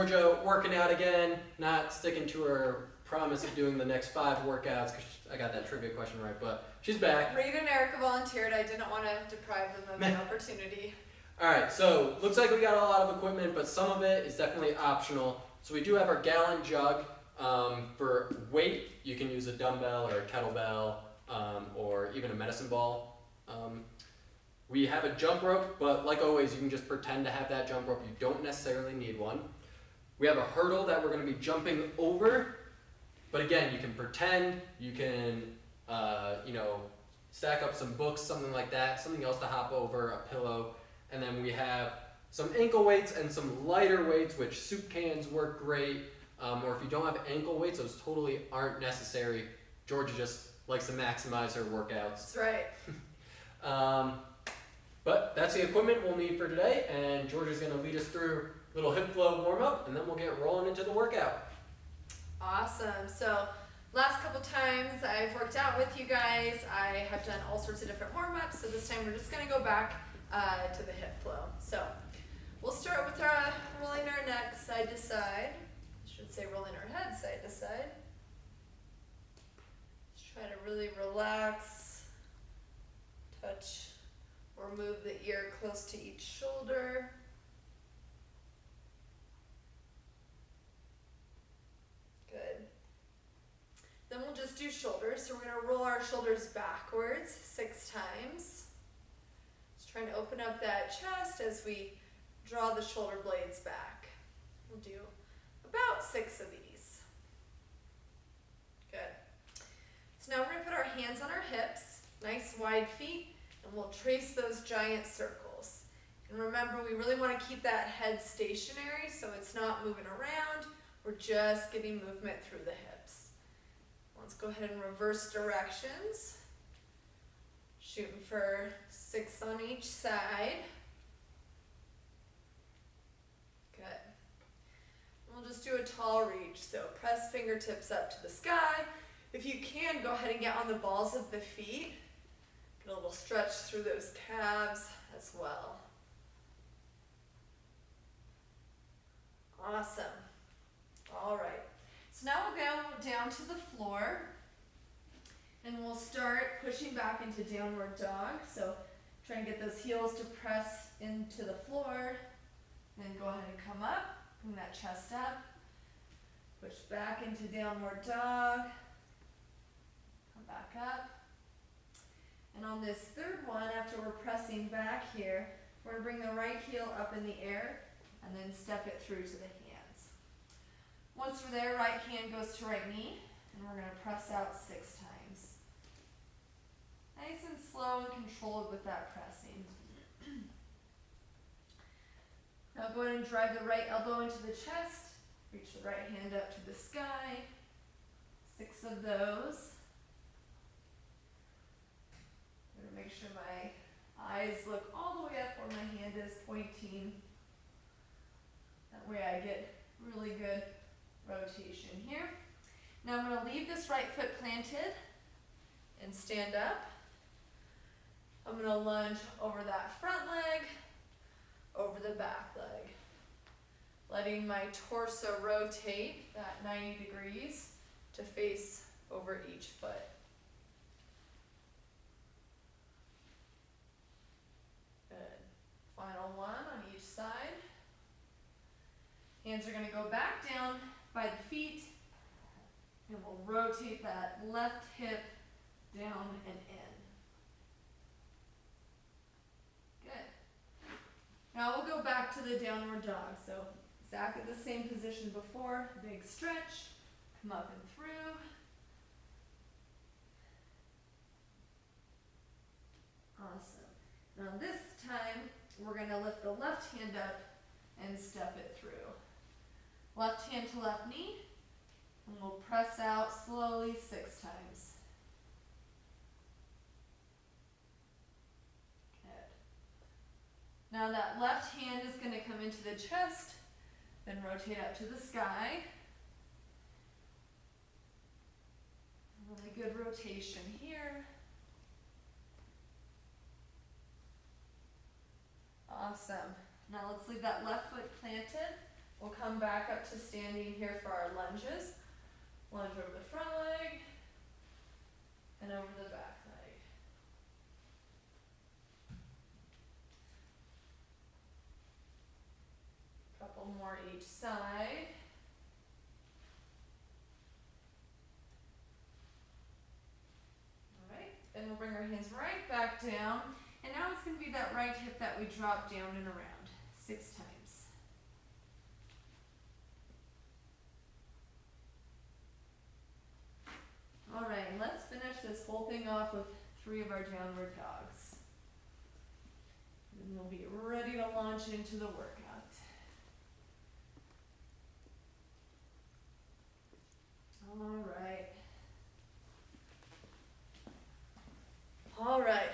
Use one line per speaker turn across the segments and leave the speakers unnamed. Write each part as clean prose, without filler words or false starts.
Georgia working out again, not sticking to her promise of doing the next 5 workouts because I got that trivia question right, but she's back.
Reed and Erica volunteered. I didn't want to deprive them of an opportunity.
Alright, so looks like we got a lot of equipment, but some of it is definitely optional. So we do have our gallon jug. For weight, you can use a dumbbell or a kettlebell, or even a medicine ball. We have a jump rope, but like always, you can just pretend to have that jump rope. You don't necessarily need one. We have a hurdle that we're going to be jumping over, but again, you can pretend, you can, stack up some books, something like that, something else to hop over, a pillow. And then we have some ankle weights and some lighter weights, which soup cans work great. Or if you don't have ankle weights, those totally aren't necessary. Georgia just likes to maximize her workouts.
That's right.
But that's the equipment we'll need for today, and Georgia's going to lead us through a little hip flow warm-up, and then we'll get rolling into the workout.
Awesome. So last couple times I've worked out with you guys, I have done all sorts of different warm-ups, so this time we're just going to go back to the hip flow. So we'll start with our rolling our neck side to side. I should say rolling our head side to side. Just try to really relax, touch or move the ear close to each shoulder. Good. Then we'll just do shoulders. So we're going to roll our shoulders backwards 6 times. Just trying to open up that chest as we draw the shoulder blades back. We'll do about 6 of these. Good. So now we're going to put our hands on our hips, nice wide feet, and we'll trace those giant circles. And remember, we really want to keep that head stationary so it's not moving around. We're just getting movement through the hips. Let's go ahead and reverse directions. Shooting for 6 on each side. Good. We'll just do a tall reach. So press fingertips up to the sky. If you can, go ahead and get on the balls of the feet. Get a little stretch through those calves as well. Awesome. All right. So now we'll go down to the floor and we'll start pushing back into downward dog. So try and get those heels to press into the floor. Then go ahead and come up, bring that chest up. Push back into downward dog. Come back up. And on this third one, after we're pressing back here, we're going to bring the right heel up in the air and then step it through to the hands. Once we're there, right hand goes to right knee, and we're going to press out 6 times. Nice and slow and controlled with that pressing. Now go ahead and drive the right elbow into the chest, reach the right hand up to the sky. 6 of those. I'm going to make sure my eyes look all the way up where my hand is pointing. That way I get really good rotation here. Now I'm going to leave this right foot planted and stand up. I'm going to lunge over that front leg, over the back leg. Letting my torso rotate that 90 degrees to face over each foot. Final one on each side. Hands are going to go back down by the feet, and we'll rotate that left hip down and in. Good. Now we'll go back to the downward dog. So exactly the same position before. Big stretch. Come up and through. Awesome. Now this time, we're going to lift the left hand up and step it through. Left hand to left knee, and we'll press out slowly 6 times. Good. Now that left hand is going to come into the chest, then rotate up to the sky. Really good rotation here. Awesome. Now let's leave that left foot planted. We'll come back up to standing here for our lunges. Lunge over the front leg and over the back leg. Couple more each side. Alright, and we'll bring our hands right back down. And now it's going to be that right hip that we drop down and around 6 times. Alright, let's finish this whole thing off with 3 of our downward dogs. And we'll be ready to launch into the workout. Alright. Alright.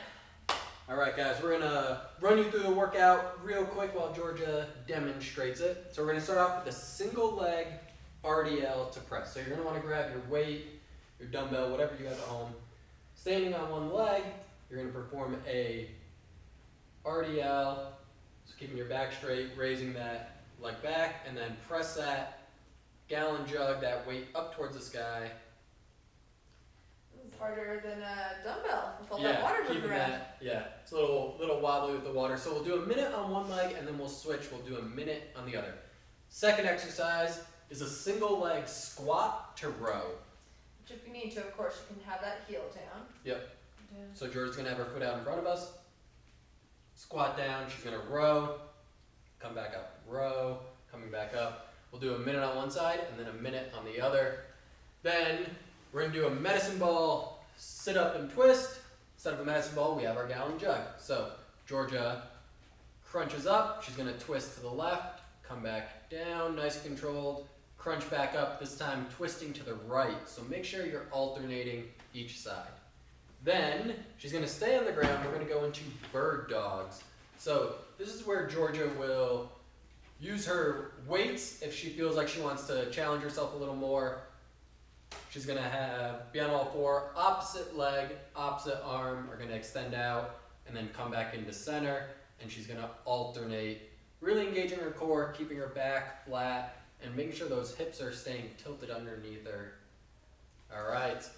Alright guys, we're gonna run you through the workout real quick while Georgia demonstrates it. So we're gonna start off with a single leg RDL to press. So you're gonna wanna grab your weight, your dumbbell, whatever you have at home. Standing on one leg, you're gonna perform a RDL, so keeping your back straight, raising that leg back, and then press that gallon jug, that weight up towards the sky.
It's harder than a dumbbell with all that water moving around.
It's a little wobbly with the water. So we'll do a minute on one leg and then we'll switch. We'll do a minute on the other. Second exercise is a single leg squat to row.
Which if you need to, of course, you can have that heel down.
Yep. So Georgia's gonna have her foot out in front of us. Squat down, she's gonna row, come back up, row, coming back up. We'll do a minute on one side and then a minute on the other. Then we're gonna do a medicine ball sit up and twist. Instead of a medicine ball, we have our gallon jug. So Georgia crunches up, she's gonna twist to the left, come back down, nice and controlled, crunch back up, this time twisting to the right. So make sure you're alternating each side. Then she's gonna stay on the ground, we're gonna go into bird dogs. So this is where Georgia will use her weights if she feels like she wants to challenge herself a little more. She's gonna be on all 4, opposite leg, opposite arm are gonna extend out and then come back into center, and she's gonna alternate, really engaging her core, keeping her back flat, and making sure those hips are staying tilted underneath her. Alright,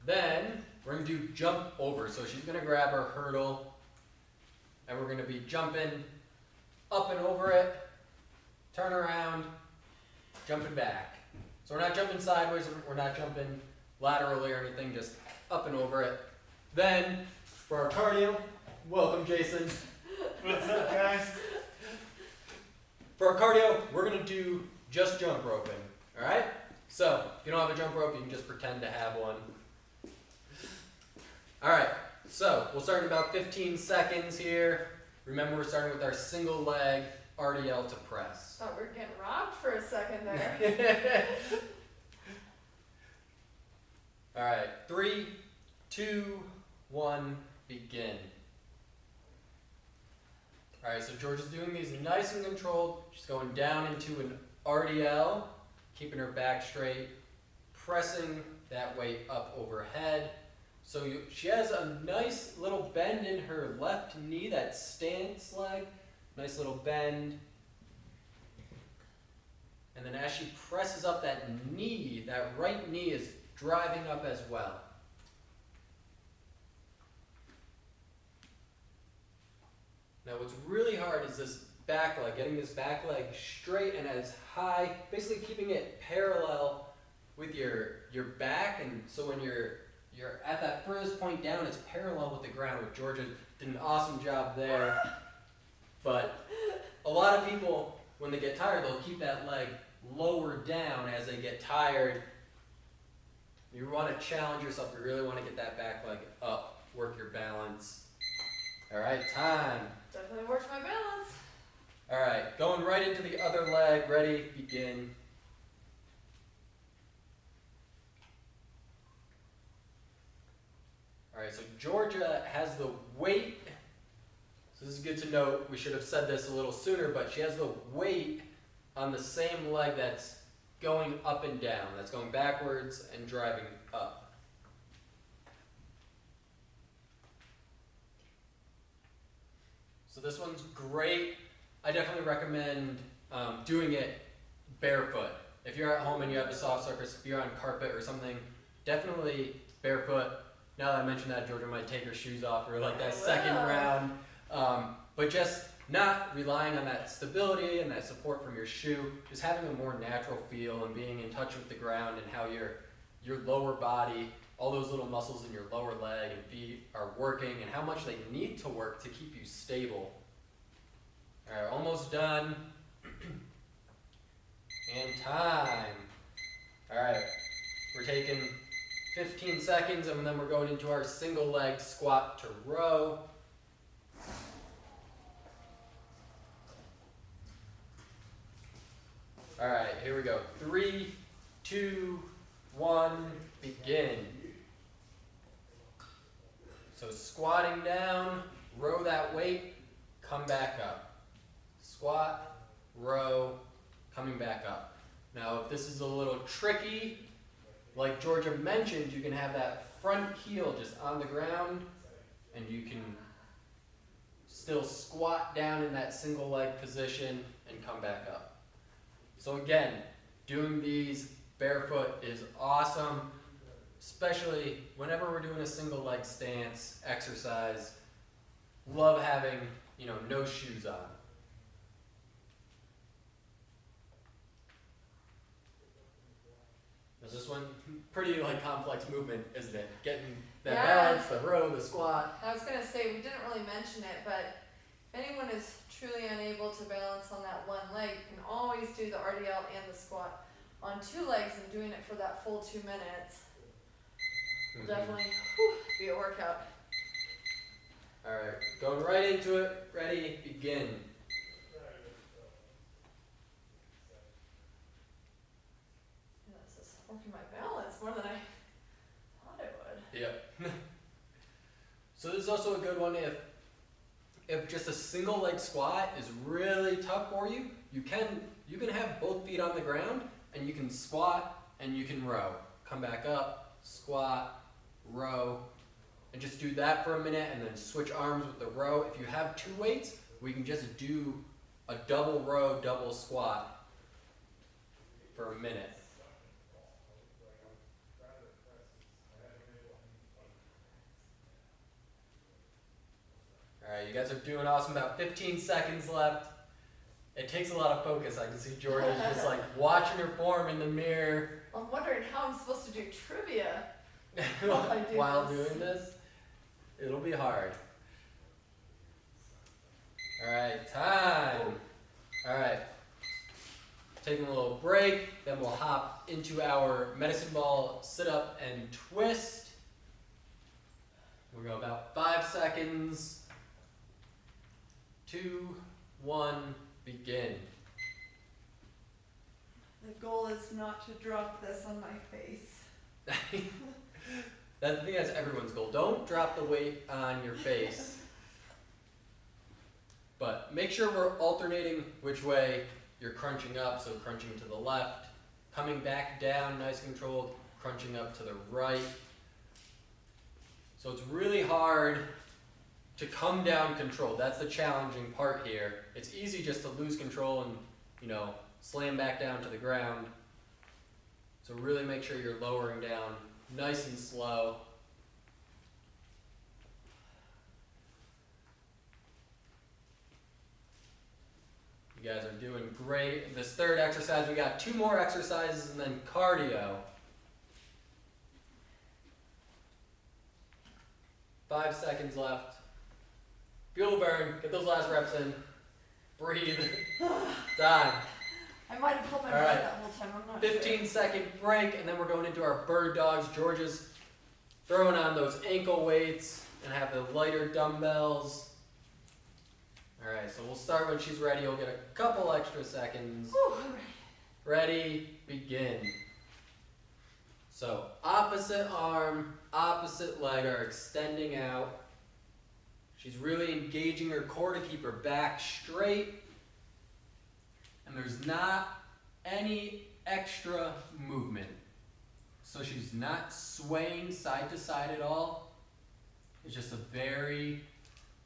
then we're gonna do jump over. So she's gonna grab her hurdle and we're gonna be jumping up and over it, turn around, jumping back. So we're not jumping sideways, we're not jumping laterally or anything, just up and over it. Then, for our cardio, welcome Jason.
What's up, guys?
For our cardio, we're gonna do just jump roping, all right? So, if you don't have a jump rope, you can just pretend to have one. All right, so we'll start in about 15 seconds here. Remember, we're starting with our single leg RDL to press.
Thought we were getting rocked for a second there.
All right, 3, 2, 1, begin. All right, so Georgia's doing these nice and controlled. She's going down into an RDL, keeping her back straight, pressing that weight up overhead. So she has a nice little bend in her left knee, that stance leg, nice little bend. And then as she presses up that knee, that right knee is driving up as well. Now what's really hard is this back leg, getting this back leg straight and as high, basically keeping it parallel with your back, and so when you're at that furthest point down, it's parallel with the ground, which Georgia did an awesome job there. But a lot of people, when they get tired, they'll keep that leg lower down as they get tired. You want to challenge yourself, you really want to get that back leg up, work your balance. All right, time.
Definitely works my balance.
All right, going right into the other leg, ready, begin. All right, so Georgia has the weight, so this is good to note, we should have said this a little sooner, but she has the weight on the same leg that's going up and down, that's going backwards and driving up. So this one's great. I definitely recommend doing it barefoot. If you're at home and you have a soft surface, if you're on carpet or something, definitely barefoot. Now that I mentioned that, Georgia might take her shoes off for like that second
Wow.
round. But just not relying on that stability and that support from your shoe, just having a more natural feel and being in touch with the ground and how your lower body, all those little muscles in your lower leg and feet are working and how much they need to work to keep you stable. All right, almost done. And time. All right, we're taking 15 seconds and then we're going into our single leg squat to row. All right, here we go. 3, 2, 1, begin. So squatting down, row that weight, come back up. Squat, row, coming back up. Now if this is a little tricky, like Georgia mentioned, you can have that front heel just on the ground and you can still squat down in that single leg position and come back up. So again, doing these barefoot is awesome, especially whenever we're doing a single leg stance exercise. Love having, no shoes on. Now this one, pretty complex movement, isn't it? Getting that
Yeah.
balance, the row, the squat.
I was gonna say, we didn't really mention it, but if anyone is truly unable to balance on that one leg, you can always do the RDL and the squat on 2 legs and doing it for that full 2 minutes will definitely be a workout.
Alright, going right into it. Ready, begin.
Yeah, this is working my balance more than I thought it would.
Yep. So this is also a good one if just a single leg squat is really tough for you, you can have both feet on the ground and you can squat and you can row. Come back up, squat, row, and just do that for a minute and then switch arms with the row. If you have 2 weights, we can just do a double row, double squat for a minute. Alright, you guys are doing awesome. About 15 seconds left. It takes a lot of focus. I can see Georgia just watching her form in the mirror
I'm wondering how I'm supposed to do trivia while I do
while
this.
doing this. It'll be hard. Alright, time. Alright. Taking a little break, then we'll hop into our medicine ball sit up and twist. We'll go about 5 seconds. 2, 1, begin.
The goal is not to drop this on my face.
I think that's everyone's goal. Don't drop the weight on your face. But make sure we're alternating which way you're crunching up, so crunching to the left, coming back down, nice controlled, crunching up to the right. So it's really hard to come down controlled. That's the challenging part here. It's easy just to lose control and, slam back down to the ground. So really make sure you're lowering down nice and slow. You guys are doing great. This third exercise, we got 2 more exercises and then cardio. 5 seconds left. Feel the burn. Get those last reps in. Breathe. Time.
I might have held my
All
breath
right.
that whole time, I'm not
15-second break, and then we're going into our bird dogs. Georgia's throwing on those ankle weights and have the lighter dumbbells. All right, so we'll start when she's ready. You'll get a couple extra seconds.
sure. Whew, all right.
Ready, begin. So opposite arm, opposite leg are extending out. She's really engaging her core to keep her back straight. And there's not any extra movement. So she's not swaying side to side at all. It's just a very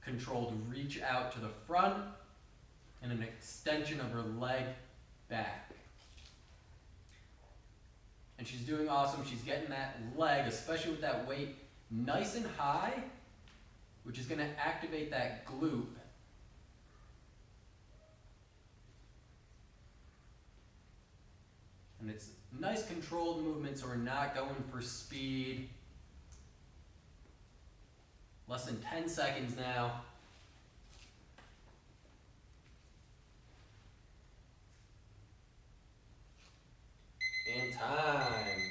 controlled reach out to the front and an extension of her leg back. and she's doing awesome. She's getting that leg, especially with that weight, nice and high, which is gonna activate that glute. And it's nice controlled movement, so we're not going for speed. Less than 10 seconds now. And time.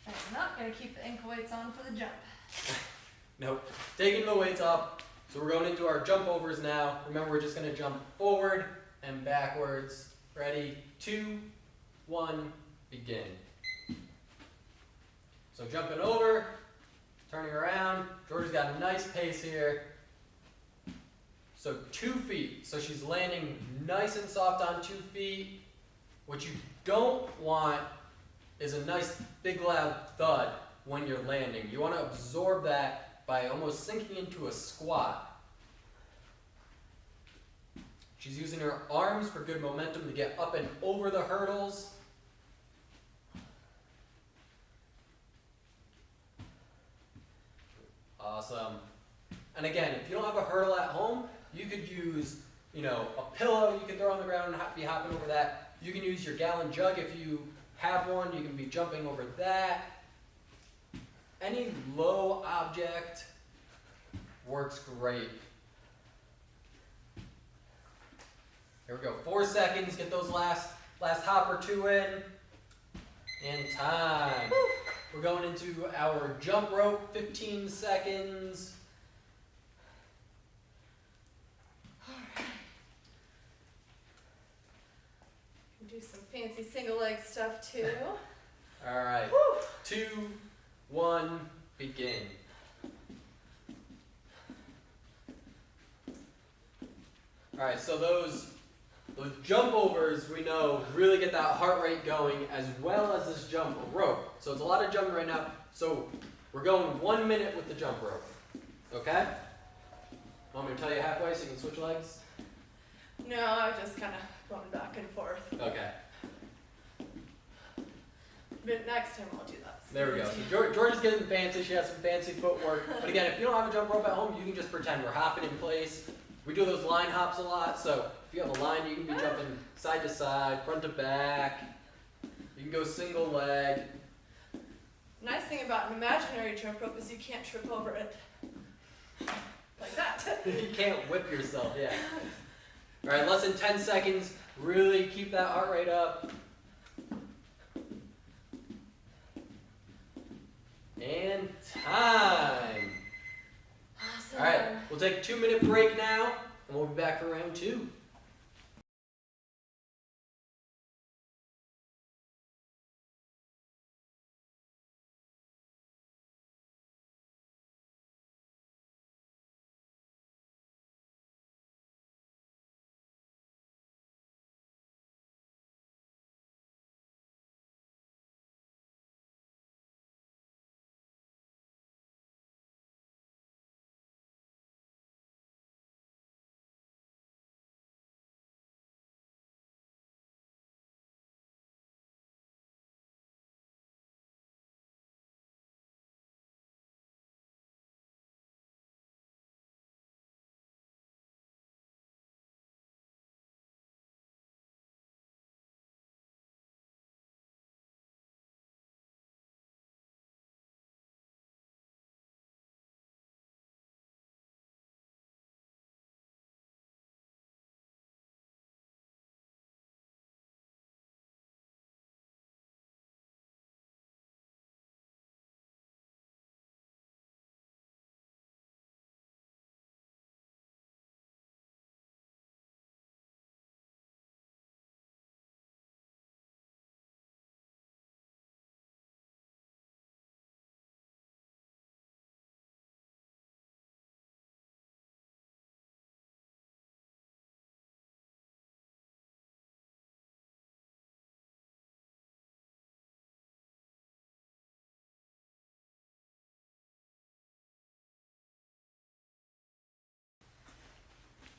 I'm not gonna keep the ankle weights on for the jump.
Nope. Taking the weights up. So we're going into our jump overs now. Remember, we're just gonna jump forward and backwards. Ready? 2, 1, begin. So jumping over, turning around. Georgia's got a nice pace here. So 2 feet. So she's landing nice and soft on 2 feet. What you don't want is a nice big loud thud when you're landing. You want to absorb that by almost sinking into a squat. She's using her arms for good momentum to get up and over the hurdles. Awesome. And again, if you don't have a hurdle at home, you could use, a pillow you can throw on the ground and be hopping over that. You can use your gallon jug if you have one. You can be jumping over that. Any low object works great. Here we go. 4 seconds. Get those last hop or 2 in. And time. We're going into our jump rope. 15 seconds.
Do some fancy single leg stuff too.
All right. 2, 1, begin. All right, so those jump overs, we know, really get that heart rate going, as well as this jump rope. So it's a lot of jumping right now. So we're going 1 minute with the jump rope. Okay? Want me to tell you halfway so you can switch legs?
No, I just kind of going back and forth.
Okay.
But next time I'll do that.
There we go. So Georgia's getting fancy. She has some fancy footwork. But again, if you don't have a jump rope at home, you can just pretend we're hopping in place. We do those line hops a lot. So if you have a line, you can be jumping side to side, front to back. You can go single leg.
Nice thing about an imaginary jump rope is you can't trip over it. Like that.
You can't whip yourself, yeah. All right, less than 10 seconds. Really keep that heart rate up. And time.
Awesome.
All right, we'll take a 2-minute break now, and we'll be back for round 2.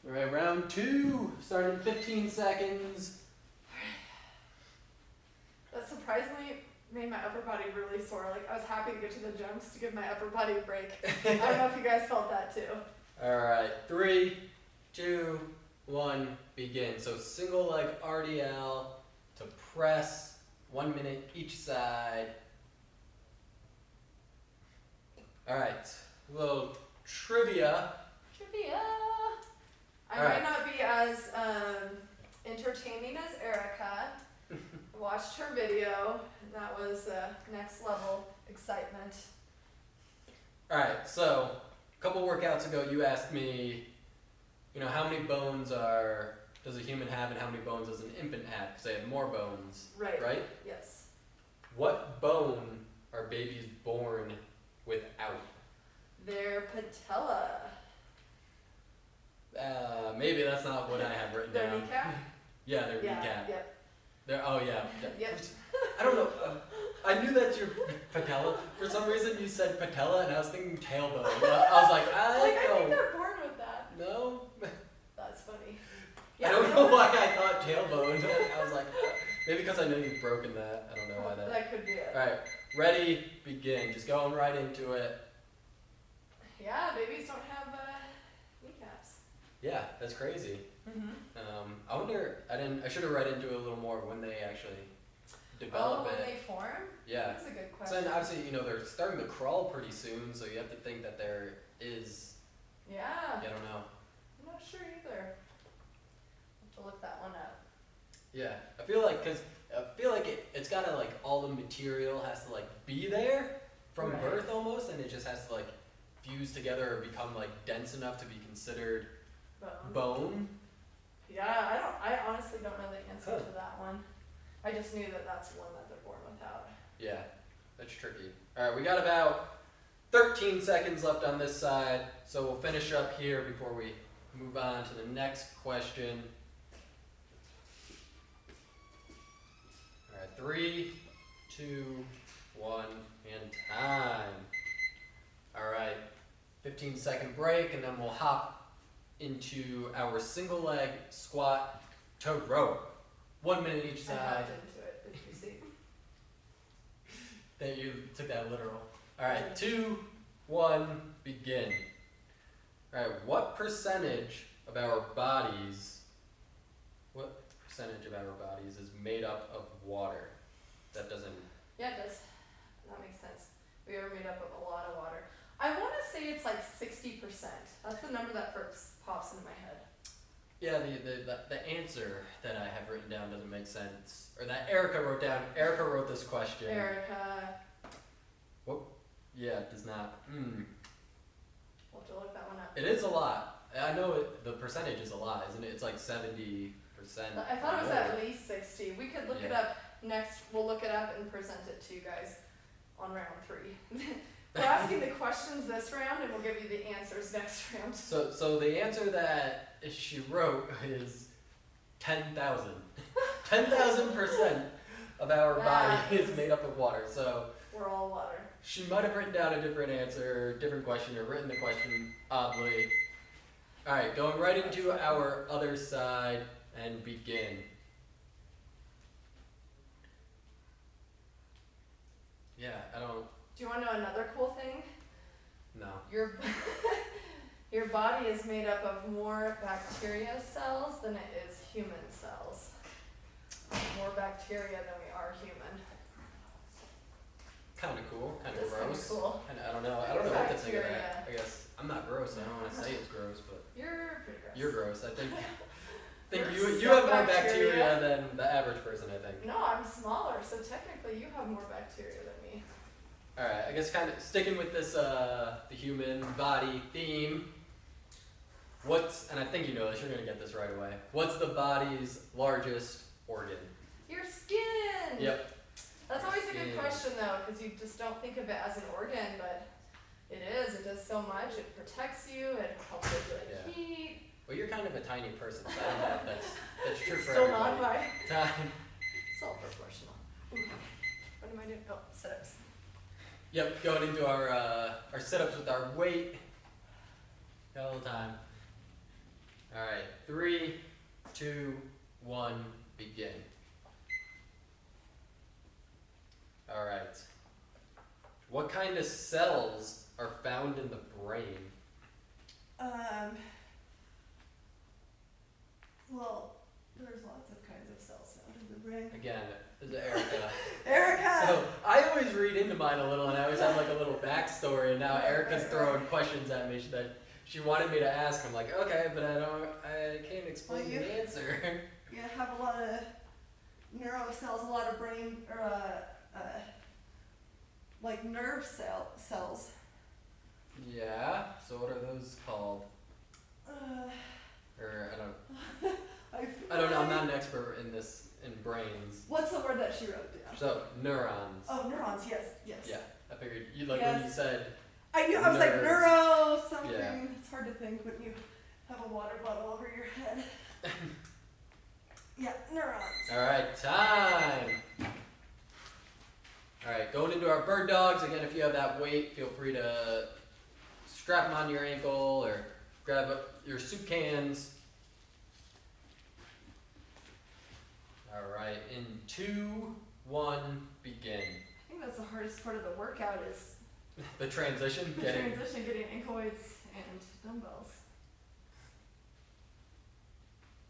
All right, round 2, starting in 15 seconds.
That surprised surprisingly made my upper body really sore. Like I was happy to get to the jumps to give my upper body a break. I don't know if you guys felt that too.
Alright, 3, 2, 1, begin. So single leg RDL to press, 1 minute each side. Alright, a little trivia.
Trivia. I
All right.
might not be as entertaining as Erica. Watched her video. And that was next level excitement.
Alright, so a couple workouts ago you asked me, how many bones does a human have and how many bones does an infant have? Because they have more bones, right?
Yes.
What bone are babies born without?
Their patella.
Maybe that's not what I have written
Their
down.
kneecap?
Yeah, their
Yeah.
kneecap.
Yep.
Oh yeah.
Yep.
I don't know. I knew that your patella. For some reason, you said patella, and I was thinking tailbone. I was like,
I think
don't
they're born with that.
know.
That's funny.
I don't know why I thought tailbone. I was like, maybe because I know you've broken that. I don't know why that.
That could be it.
All right, ready, begin. Just going right into it.
Yeah, babies don't have kneecaps.
Yeah, that's crazy.
Mm-hmm.
I wonder. I should have read into it a little more when they actually develop
when
it.
they form?
Yeah.
That's a good
So
question.
then obviously, they're starting to crawl pretty soon, so you have to think that there is.
Yeah.
I don't know.
I'm not sure either. I'll have to look that one up.
Yeah, I feel like it's gotta like all the material has to like be there from
Right.
birth almost, and it just has to like fuse together or become like dense enough to be considered bone.
Yeah, I honestly don't know the answer
Huh.
to that one. I just knew that that's one that they're born without.
Yeah, that's tricky. All right, we got about 13 seconds left on this side, so we'll finish up here before we move on to the next question. All right, 3, 2, 1, and time. All right, 15-second break, and then we'll hop into our single leg squat to row. 1 minute each
I
side.
hopped into it. Did you see?
That you took that literal. All right, 2, 1, begin. All right, what percentage of our bodies is made up of water? That doesn't.
Yeah, it does. That makes sense. We are made up of a lot of water. I want to say it's like 60%. That's the number that first pops into my head.
Yeah, the answer that I have written down doesn't make sense, or that Erica wrote down. Erica wrote this question.
Erica.
Yeah, it does not.
We'll have to look that one up.
It is a lot. I know the percentage is a lot, isn't it? It's like 70%.
I thought it was
or
at
more.
least 60. We could look it
Yeah.
up next. We'll look it up and present it to you guys on round 3. We're asking the questions this round, and we'll give you the answers next round.
So the answer that she wrote is 10,000. 10,000% of our body is made up of water. So
We're all water.
she might have written down a different answer, different question, or written the question oddly. All right, going right into our other side and begin. Yeah, I don't.
Do you want to know another cool thing?
No.
Your your body is made up of more bacteria cells than it is human cells. More bacteria than we are human.
Kind of cool. Kind of
It's kinda
gross.
cool.
I don't know. I don't know what to think of
Bacteria.
that. I guess I'm not gross. I don't want to say it's gross, but
You're pretty gross.
you're gross. I think.
You're
You
so
have more
bacteria.
bacteria than the average person. I think.
No, I'm smaller, so technically you have more bacteria than me.
All right. I guess kind of sticking with this the human body theme. And I think you know this. You're gonna get this right away. What's the body's largest organ?
Your skin.
Yep.
That's always a good
Skin.
question though, because you just don't think of it as an organ, but it is. It does so much. It protects you. It helps regulate
Yeah.
heat.
Well, you're kind of a tiny person, so I don't know if that's true
It's
for
still
everybody.
not my.
Time.
It's all proportional. Ooh. What am I doing? Oh, sit-ups.
Yep, going into our sit-ups with our weight. Got a little time. All right, 3, 2, 1, begin. All right. What kind of cells are found in the brain?
Well, there's lots of kinds of cells found in the brain.
Again, this is Erica.
Erica!
So I always read into mine a little, and I always have like a little backstory. And now
Right,
Erica's
right,
throwing questions at me that she wanted me to ask. I'm like, okay, but I can't explain
Well,
the answer.
You have a lot of neuro cells, a lot of brain, or like nerve cells.
Yeah. So what are those called?
Uh,
Or
I
I don't know. I'm not an expert in brains.
What's the word that she wrote down?
So neurons.
Oh, neurons. Yes, yes.
Yeah. I figured you when you
Yes.
said.
I knew. I was like
Nerves.
neuro something.
Yeah.
It's hard to think when you have a water bottle over your head. Yeah, neurons.
All right, time. All right, going into our bird dogs. Again, if you have that weight, feel free to strap them on your ankle or grab your soup cans. All right, in 2, 1, begin.
I think that's the hardest part of the workout is
The transition,
the
getting.
transition, getting ankle-weights and dumbbells.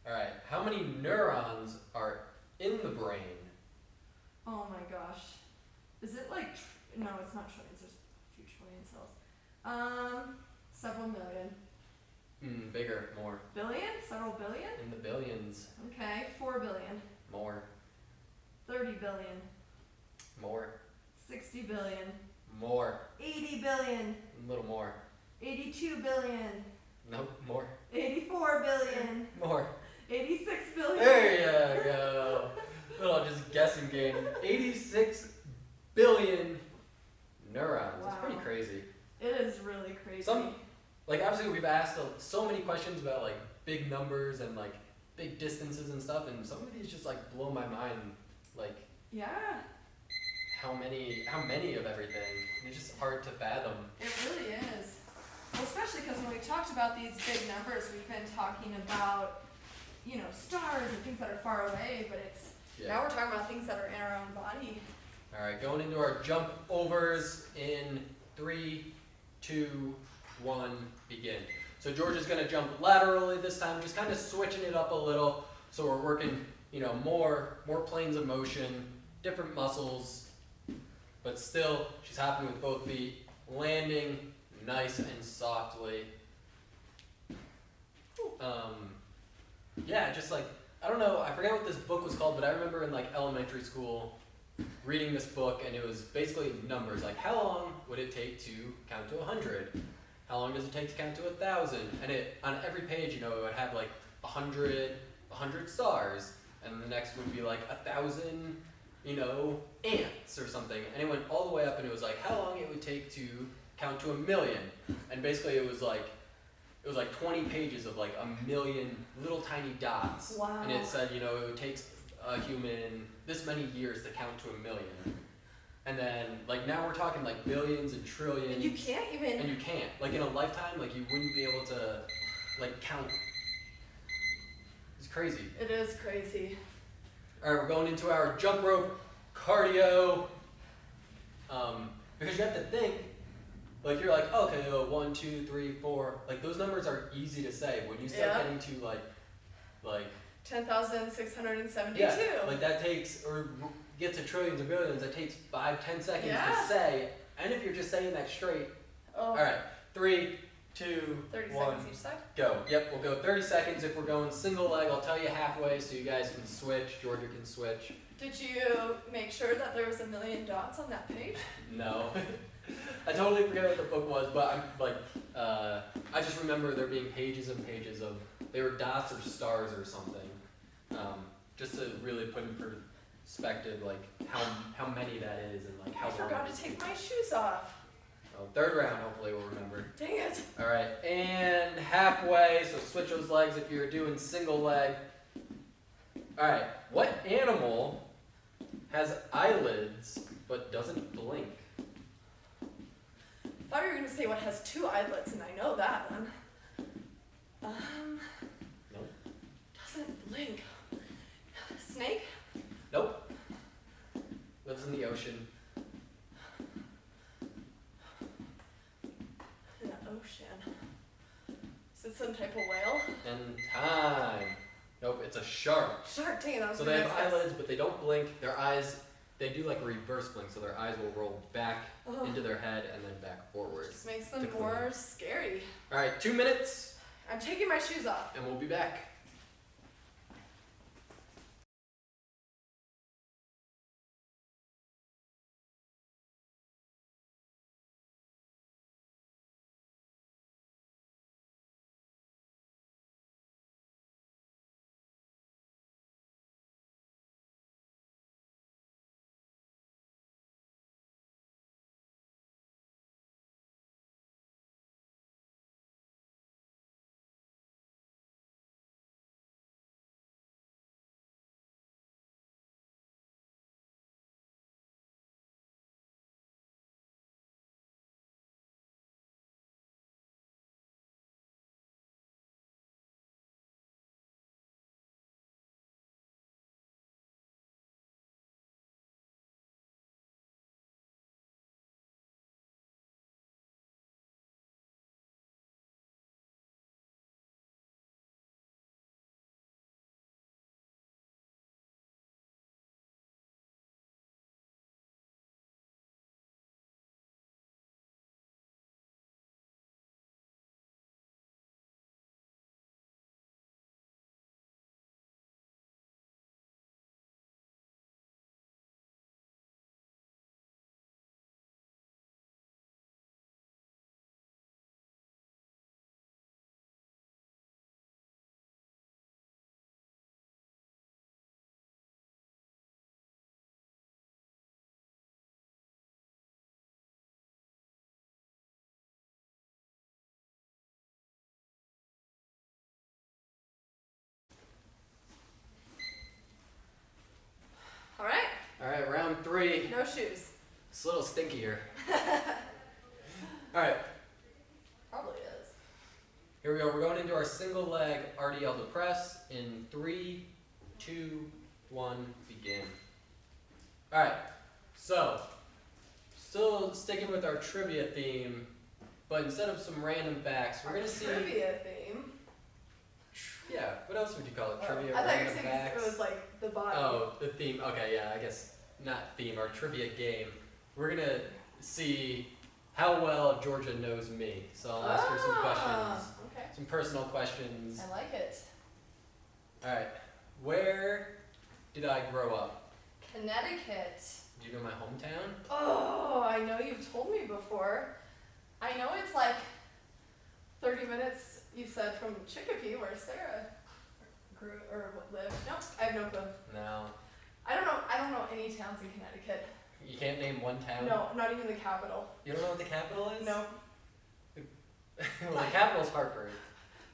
All right, how many neurons are in the brain?
Oh my gosh. Is it like, no, it's not trillions, there's a few trillion cells. Several million.
Bigger, more.
Billion? Several billion?
In the billions,
Okay, 4 billion.
more,
30 billion.
more,
60 billion.
more,
80 billion.
a little more.
82 billion.
Nope, more,
84 billion.
more.
86 billion.
There you go. Little just guessing game. 86 billion neurons. That's pretty
Wow.
crazy.
It is really crazy.
Like obviously we've asked so many questions about like big numbers and like big distances and stuff, and some of these just like blow my mind. Like
Yeah,
how many of everything. It's just hard to fathom.
it really is. Well, especially because when we talked about these big numbers, we've been talking about, you know, stars and things that are far away, but it's now we're talking about things that are in our own body.
All right, going into our jump overs in 3, 2, 1, begin. So George is going to jump laterally this time, just kind of switching it up a little. So we're working, more planes of motion, different muscles, but still she's hopping with both feet, landing nice and softly. Yeah, just like, I don't know, I forget what this book was called, but I remember in like elementary school reading this book, and it was basically numbers, like how long would it take to count to 100? How long does it take to count to 1,000? And it, on every page, it would have like 100 stars, and the next would be like 1,000, ants or something. And it went all the way up, and it was like how long it would take to count to 1,000,000. And basically it was like 20 pages of like 1,000,000 little tiny dots.
Wow.
And it said, it would take a human this many years to count to 1,000,000. And then, like, now we're talking like billions and trillions.
And you can't even.
And you can't. Like, in a lifetime, like, you wouldn't be able to, like, count. It's crazy.
It is crazy.
All right, we're going into our jump rope cardio. Because you have to think, like, you're like, okay, 1, 2, 3, 4. Like, those numbers are easy to say. When you start
Yeah.
getting to, like
10,672.
yeah, like that takes, or get to trillions or billions, that takes 5-10 seconds
Yeah.
to say. And if you're just saying that straight,
Oh,
all right, 3, 2,
30
1,
seconds each side.
go. Yep, we'll go 30 seconds. If we're going single leg, I'll tell you halfway so you guys can switch. Georgia can switch.
Did you make sure that there was 1,000,000 dots on that page?
No. I totally forget what the book was, but I'm like, I just remember there being pages and pages of, they were dots or stars or something. Just to really put in perspective, like how many that is and like how
I
long.
forgot
it
to take
takes.
my shoes off.
Oh, third round, hopefully we'll remember.
Dang it.
All right, and halfway, so switch those legs if you're doing single leg. All right, what animal has eyelids but doesn't blink?
I thought you were going to say what has 2 eyelets, and I know that one.
Nope.
Doesn't blink. Snake?
Nope. Lives in the ocean.
ocean. Is it some type of whale?
And time. Nope, it's a shark.
Shark, dang it, that was
So
my
they have
next guess.
eyelids, but they don't blink. Their eyes, they do like a reverse blink, so their eyes will roll back
Oh,
into their head and then back forward.
just makes them
to
more
clean.
scary.
All right, 2 minutes,
I'm taking my shoes off.
and we'll be back.
All right,
All right, round 3.
no shoes.
It's a little stinkier. All right,
Probably is.
here we go. We're going into our single leg RDL to press in 3, 2, 1, begin. All right, so still sticking with our trivia theme, but instead of some random facts, we're gonna see.
Trivia theme.
Yeah, what else would you call it?
Oh,
Trivia,
I thought you were
random
saying
facts.
it was like the body.
Oh, the theme. Okay, yeah, I guess not theme. Our trivia game. We're gonna see how well Georgia knows me. So I'll ask her some questions,
Okay.
some personal questions.
I like it.
All right, where did I grow up?
Connecticut.
Do you know my hometown?
Oh, I know you've told me before. I know it's like 30 minutes, you said, from Chicopee, where Sarah grew or lived. Nope, I have no clue.
No.
I don't know any towns in Connecticut.
You can't name one town?
No, not even the capital.
You don't know what the capital is?
No.
Well, the capital's Hartford.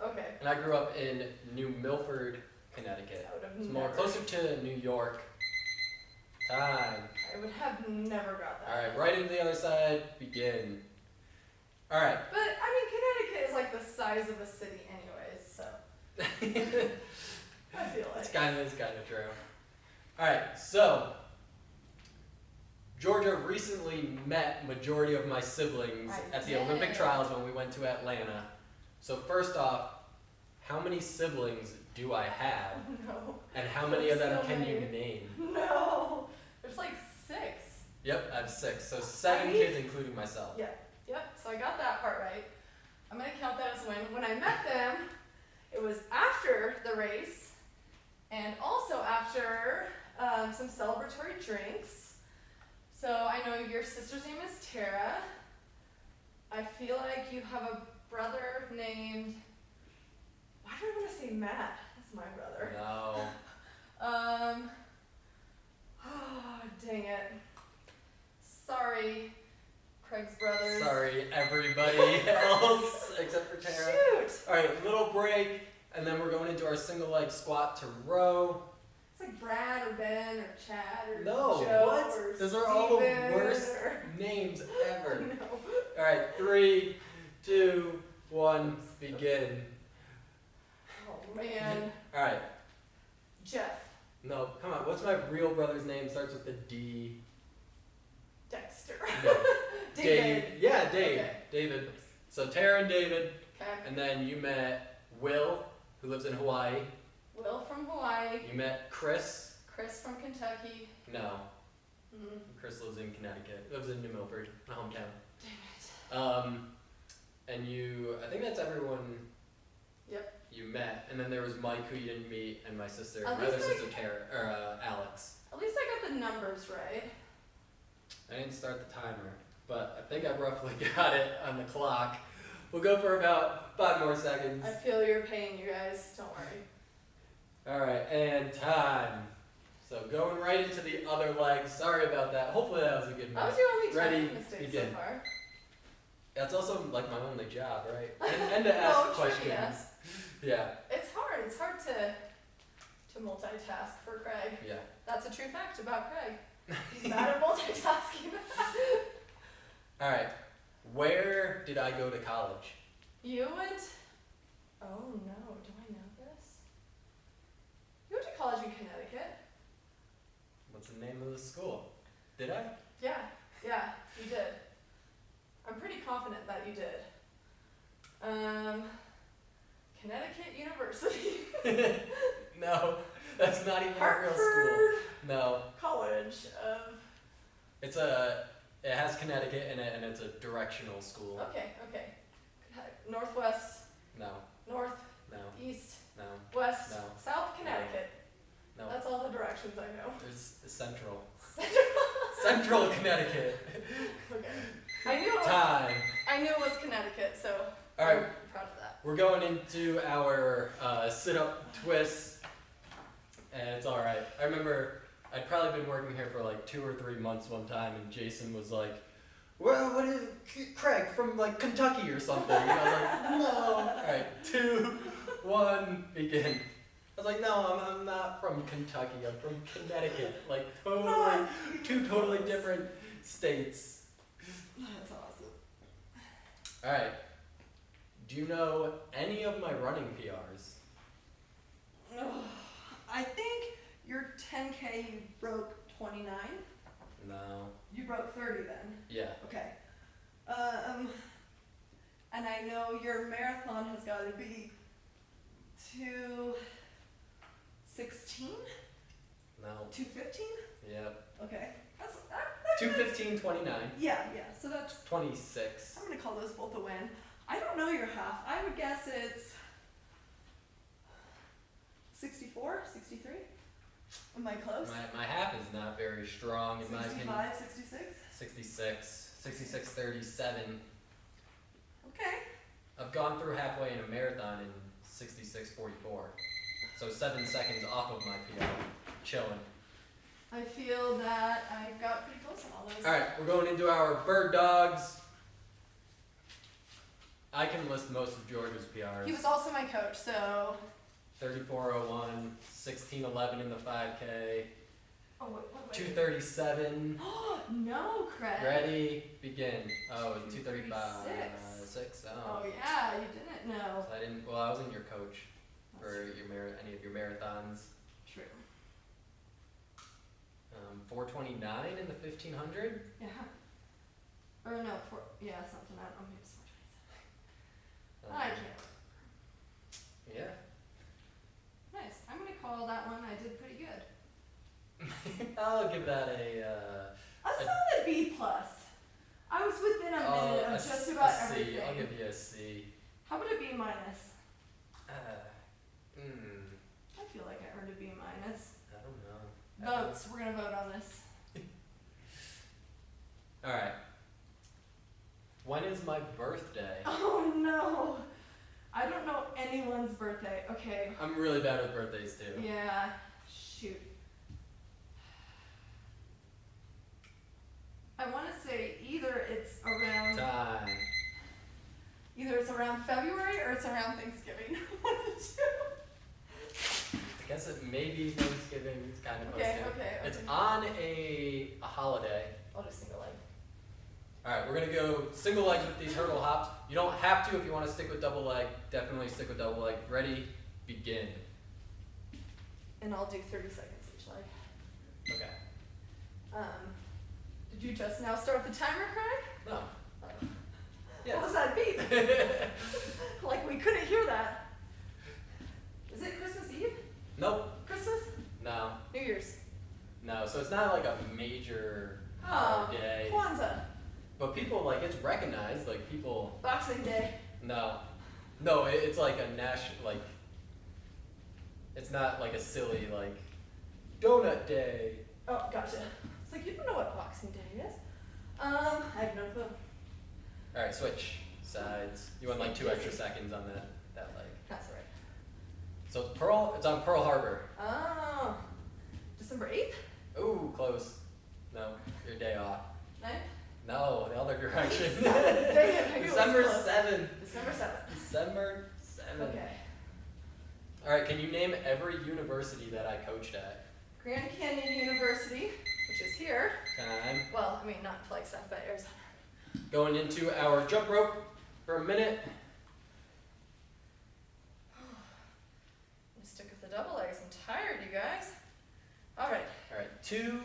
Okay.
And I grew up in New Milford, Connecticut.
I would have
It's more
never.
closer to New York. Time.
I would have never got that.
Alright, right into the other side, begin. Alright.
But I mean, Connecticut is like the size of a city, anyways. So I feel like.
It's kind of true. Alright, so Georgia recently met majority of my siblings
I
at the Olympic
did.
trials when we went to Atlanta. So first off, how many siblings do I have?
No.
And how many of them
So
can you
many.
name?
No. There's like 6.
Yep, I have 6. So 7
I-
kids including myself.
Yep, so I got that part right. I'm gonna count that as a win. When I met them, it was after the race and also after some celebratory drinks. So I know your sister's name is Tara. I feel like you have a brother named, why do I want to say Matt? That's my brother.
No.
Oh, dang it. Sorry, Craig's brothers.
Sorry, everybody else except for Tara.
Shoot!
Alright, little break, and then we're going into our single leg squat to row.
It's like Brad or Ben or Chad or
No,
Joe
what?
or
Those are all the
Steven
worst
or-
names ever.
No.
Alright, 3, 2, 1, begin.
Oh man.
Alright,
Jeff.
no, come on, what's my real brother's name? Starts with the D.
Dexter.
No.
David.
Dave. Yeah, Dave.
Okay.
David. So Tara and David,
Okay.
and then you met Will, who lives in Hawaii.
Will from Hawaii.
You met Chris.
Chris from Kentucky.
No,
Mm,
Chris lives in Connecticut. Lives in New Milford, my hometown.
damn it.
And you, I think that's everyone.
Yep.
You met, and then there was Mike, who you didn't meet, and my sister,
At
my other
least
sister Tara, or Alex.
At least I got the numbers right.
I didn't start the timer, but I think I roughly got it on the clock. We'll go for about 5 more seconds.
I feel your pain, you guys. Don't worry.
All right, and time. So going right into the other leg. Sorry about that. Hopefully that was a good
That was
match.
your only
Ready,
time mistake
begin.
so far.
That's also like my only job, right? And to ask
No, true,
questions.
yeah.
Yeah,
It's hard. It's hard to multitask for Craig.
yeah.
That's a true fact about Craig. He's bad at multitasking.
All right. Where did I go to college?
You went. Oh no! Do I know this? You went to college in Connecticut.
What's the name of the school? Did I?
Yeah, you did. I'm pretty confident that you did. Connecticut University.
No, that's not even a real school.
Hartford
No,
College of.
it has Connecticut in it, and it's a directional school.
Okay. Northwest,
No,
north,
no,
east,
no,
west,
No.
south Connecticut.
no.
That's all the directions I know.
There's Central. Central Connecticut.
Okay. I knew
Time.
it was Connecticut, so
All right.
I'm proud of that.
We're going into our sit-up twist, and it's all right. I remember I'd probably been working here for like 2 or 3 months one time, and Jason was like, "Well, what is Craig from like Kentucky or something?" And I was like, "No." All right, 2, 1, begin. I was like, "No, I'm not from Kentucky. I'm from Connecticut. Like totally, 2 totally different states."
That's awesome.
All right. Do you know any of my running PRs?
I think your 10K you broke 29.
No.
You broke 30 then.
Yeah.
Okay. And I know your marathon has got to be 2:16,
No.
2:15.
Yep.
Okay. That's
2:15:29.
yeah. So that's.
26.
I'm gonna call those both a win. I don't know your half. I would guess it's 64, 63. Am I close?
My half is not very strong in my opinion.
65, 66.
66:37.
Okay.
I've gone through halfway in a marathon in 66:44. So 7 seconds off of my PR. Chilling.
I feel that I got pretty close on all those.
All right, we're going into our bird dogs. I can list most of George's PRs.
He was also my coach, so.
34:01, 16:11 in the 5K,
Oh wait.
2:37.
No, Craig.
Ready, begin. Oh, it was 2:35.
2:36.
6.
Oh
Oh.
yeah, you didn't know.
So I didn't. Well, I wasn't your coach for
That's
any of your marathons.
true.
4:29 in the 1500.
Yeah. Or no, something. I don't know. Maybe it's 4:27. I can't.
Yeah.
Nice. I'm gonna call that one. I did pretty good.
I'll give that a.
A solid B plus. I was within a minute of just about
a C.
everything.
I'll give you a C.
How about a B minus?
I
I feel like I earned a B minus.
don't know.
Votes. We're gonna vote on this.
All right. When is my birthday?
Oh no. I don't know anyone's birthday. Okay.
I'm really bad with birthdays too.
Yeah. Shoot. I want to say either it's around February or it's around Thanksgiving. One of the two.
I guess it may be Thanksgiving. It's kind of close
Okay.
to. It's on a holiday.
I'll do single leg.
All right, we're gonna go single legs with these hurdle hops. You don't have to if you want to stick with double leg. Definitely stick with double leg. Ready, begin.
And I'll do 30 seconds each leg.
Okay.
Did you just now start the timer, Craig?
No.
What
Yes.
was that beat? Like we couldn't hear that. Is it Christmas Eve?
Nope.
Christmas?
No.
New Year's?
No. So it's not like a major
Oh,
holiday.
Kwanzaa.
But people, like, it's recognized. Like, people.
Boxing Day.
No. No, it's like a national, like. It's not like a silly, like, Donut Day.
Oh, gotcha. It's like, you don't know what Boxing Day is. I have no clue.
Alright, switch sides. You want like 2 extra seconds on that leg.
That's right.
So it's on Pearl Harbor.
Oh. December 8th?
Ooh, close. No, your day off.
9th?
No, the other direction.
Dang it, I knew it was
December
close.
7th.
December 7th.
December 7th.
Okay.
Alright, can you name every university that I coached at?
Grand Canyon University, which is here.
Time.
Well, I mean, not Flagstaff, but Arizona.
Going into our jump rope for a minute.
I'm gonna stick with the double legs. I'm tired, you guys. All right.
Alright, 2,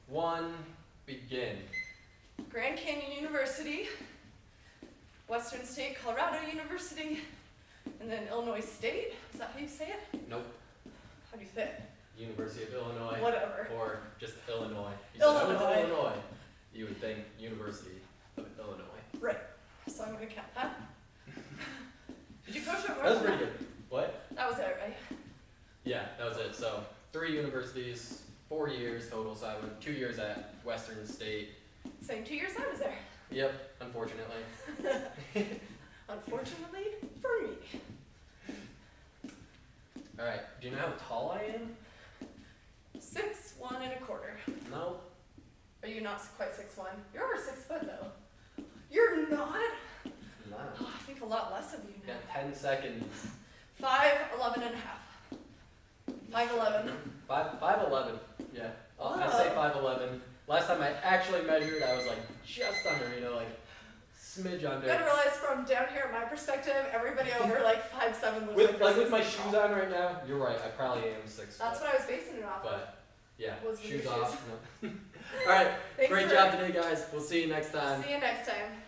1, begin.
Grand Canyon University, Western State Colorado University, and then Illinois State. Is that how you say it?
Nope.
How do you say it?
University of Illinois.
Whatever.
Or just Illinois. You
Illinois.
said, "Oh, it's Illinois." You would think University of Illinois.
Right. So I'm gonna count that. Did you coach at
That was pretty good. What?
That was it, right?
Yeah, that was it. So 3 universities, 4 years total. So I went 2 years at Western State.
Same 2 years I was there.
Yep, unfortunately.
Unfortunately for me.
All right. Do you know how tall I am?
6'1" and a quarter.
No.
Are you not quite 6'1"? You're over 6 foot though. You're not?
No.
Oh, I think a lot less of you now.
Got 10 seconds.
5'11" and a half. 5'11".
5'11". Yeah. I say 5'11". Last time I actually measured, I was like just under, like smidge under.
You gotta realize from down here, my perspective, everybody over like 5'7" looks
With
like
my
they're 6 feet
shoes
tall.
on right now, you're right. I probably am 6
That's
foot.
what I was basing it off of.
But yeah,
Was the
shoes
shoes.
off. No. All right.
Thanks
Great
for-
job today, guys. We'll see you next time.
See you next time.